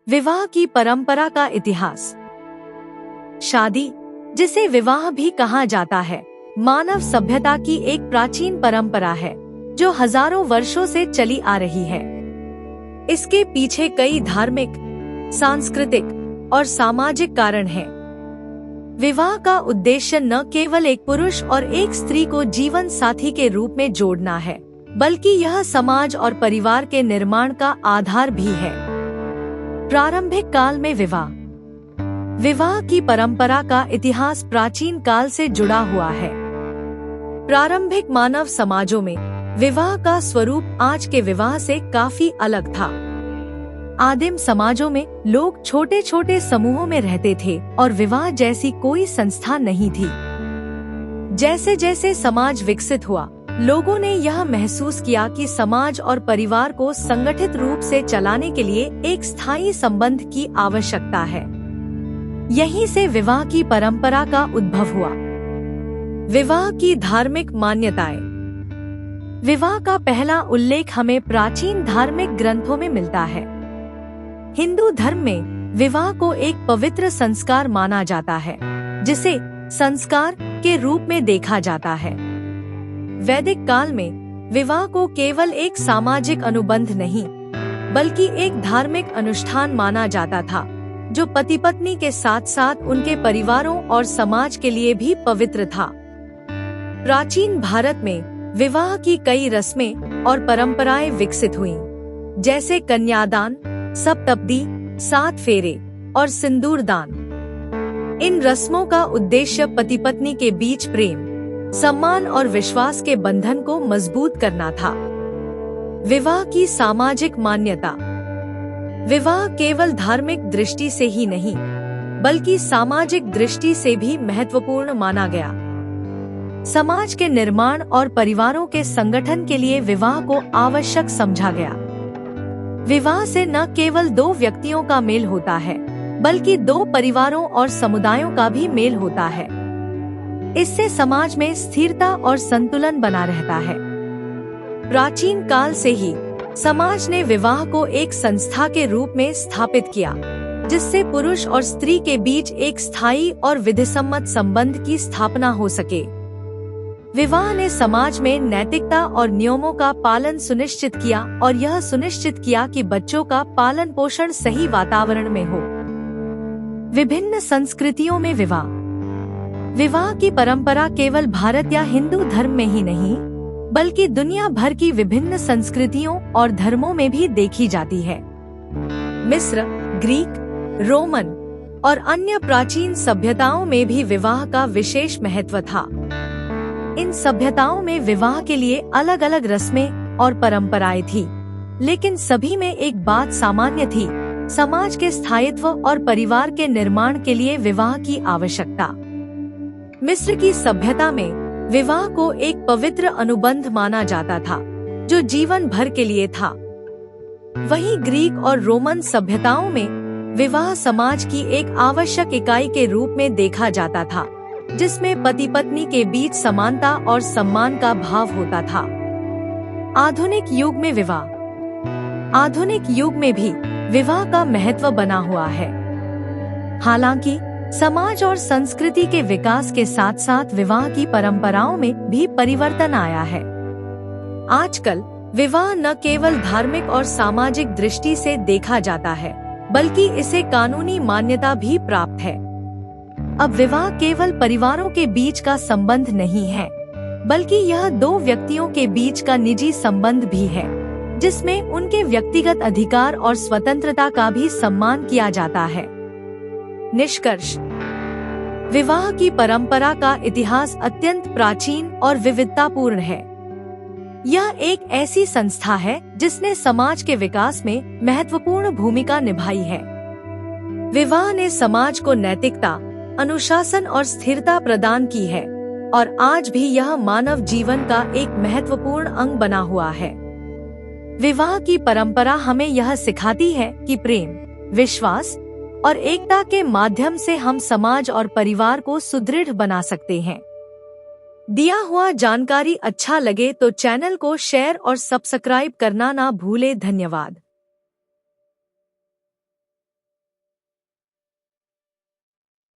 विवाह की परंपरा का इतिहास। शादी, जिसे विवाह भी कहा जाता है, मानव सभ्यता की एक प्राचीन परंपरा है जो हजारों वर्षों से चली आ रही है। इसके पीछे कई धार्मिक, सांस्कृतिक और सामाजिक कारण हैं। विवाह का उद्देश्य न केवल एक पुरुष और एक स्त्री को जीवन साथी के रूप में जोड़ना है, बल्कि यह समाज और परिवार के निर्माण का आधार भी है। प्रारंभिक काल में विवाह की परंपरा का इतिहास प्राचीन काल से जुड़ा हुआ है। प्रारंभिक मानव समाजों में विवाह का स्वरूप आज के विवाह से काफी अलग था। आदिम समाजों में लोग छोटे छोटे समूहों में रहते थे और विवाह जैसी कोई संस्था नहीं थी। जैसे जैसे समाज विकसित हुआ, लोगों ने यह महसूस किया कि समाज और परिवार को संगठित रूप से चलाने के लिए एक स्थायी संबंध की आवश्यकता है। यहीं से विवाह की परंपरा का उद्भव हुआ। विवाह की धार्मिक मान्यताएं। विवाह का पहला उल्लेख हमें प्राचीन धार्मिक ग्रंथों में मिलता है। हिंदू धर्म में विवाह को एक पवित्र संस्कार माना जाता है, जिसे संस्कार के रूप में देखा जाता है। वैदिक काल में विवाह को केवल एक सामाजिक अनुबंध नहीं, बल्कि एक धार्मिक अनुष्ठान माना जाता था, जो पति पत्नी के साथ साथ उनके परिवारों और समाज के लिए भी पवित्र था। प्राचीन भारत में विवाह की कई रस्में और परंपराएं विकसित हुईं, जैसे कन्यादान, सप्तपदी, 7 फेरे और सिंदूरदान। इन रस्मों का उद्देश्य पति पत्नी के बीच प्रेम, सम्मान और विश्वास के बंधन को मजबूत करना था। विवाह की सामाजिक मान्यता। विवाह केवल धार्मिक दृष्टि से ही नहीं, बल्कि सामाजिक दृष्टि से भी महत्वपूर्ण माना गया। समाज के निर्माण और परिवारों के संगठन के लिए विवाह को आवश्यक समझा गया। विवाह से न केवल 2 व्यक्तियों का मेल होता है, बल्कि 2 परिवारों और समुदायों का भी मेल होता है। इससे समाज में स्थिरता और संतुलन बना रहता है। प्राचीन काल से ही समाज ने विवाह को एक संस्था के रूप में स्थापित किया, जिससे पुरुष और स्त्री के बीच एक स्थायी और विधिसम्मत संबंध की स्थापना हो सके। विवाह ने समाज में नैतिकता और नियमों का पालन सुनिश्चित किया और यह सुनिश्चित किया कि बच्चों का पालन पोषण सही वातावरण में हो। विभिन्न संस्कृतियों में विवाह की परंपरा केवल भारत या हिंदू धर्म में ही नहीं, बल्कि दुनिया भर की विभिन्न संस्कृतियों और धर्मों में भी देखी जाती है। मिस्र, ग्रीक, रोमन और अन्य प्राचीन सभ्यताओं में भी विवाह का विशेष महत्व था। इन सभ्यताओं में विवाह के लिए अलग अलग रस्में और परंपराएं थी, लेकिन सभी में एक बात सामान्य थी: समाज के स्थायित्व और परिवार के निर्माण के लिए विवाह की आवश्यकता। मिस्र की सभ्यता में विवाह को एक पवित्र अनुबंध माना जाता था, जो जीवन भर के लिए था। वहीं ग्रीक और रोमन सभ्यताओं में विवाह समाज की एक आवश्यक इकाई के रूप में देखा जाता था, जिसमें पति पत्नी के बीच समानता और सम्मान का भाव होता था। आधुनिक युग में भी विवाह का महत्व बना हुआ है। हालांकि समाज और संस्कृति के विकास के साथ साथ विवाह की परंपराओं में भी परिवर्तन आया है। आजकल विवाह न केवल धार्मिक और सामाजिक दृष्टि से देखा जाता है, बल्कि इसे कानूनी मान्यता भी प्राप्त है। अब विवाह केवल परिवारों के बीच का संबंध नहीं है, बल्कि यह 2 व्यक्तियों के बीच का निजी संबंध भी है, जिसमें उनके व्यक्तिगत अधिकार और स्वतंत्रता का भी सम्मान किया जाता है। निष्कर्ष। विवाह की परंपरा का इतिहास अत्यंत प्राचीन और विविधतापूर्ण है। यह एक ऐसी संस्था है जिसने समाज के विकास में महत्वपूर्ण भूमिका निभाई है। विवाह ने समाज को नैतिकता, अनुशासन और स्थिरता प्रदान की है और आज भी यह मानव जीवन का एक महत्वपूर्ण अंग बना हुआ है। विवाह की परंपरा हमें यह सिखाती है कि प्रेम, विश्वास और एकता के माध्यम से हम समाज और परिवार को सुदृढ़ बना सकते हैं। दिया हुआ जानकारी अच्छा लगे तो चैनल को शेयर और सब्सक्राइब करना ना भूले। धन्यवाद।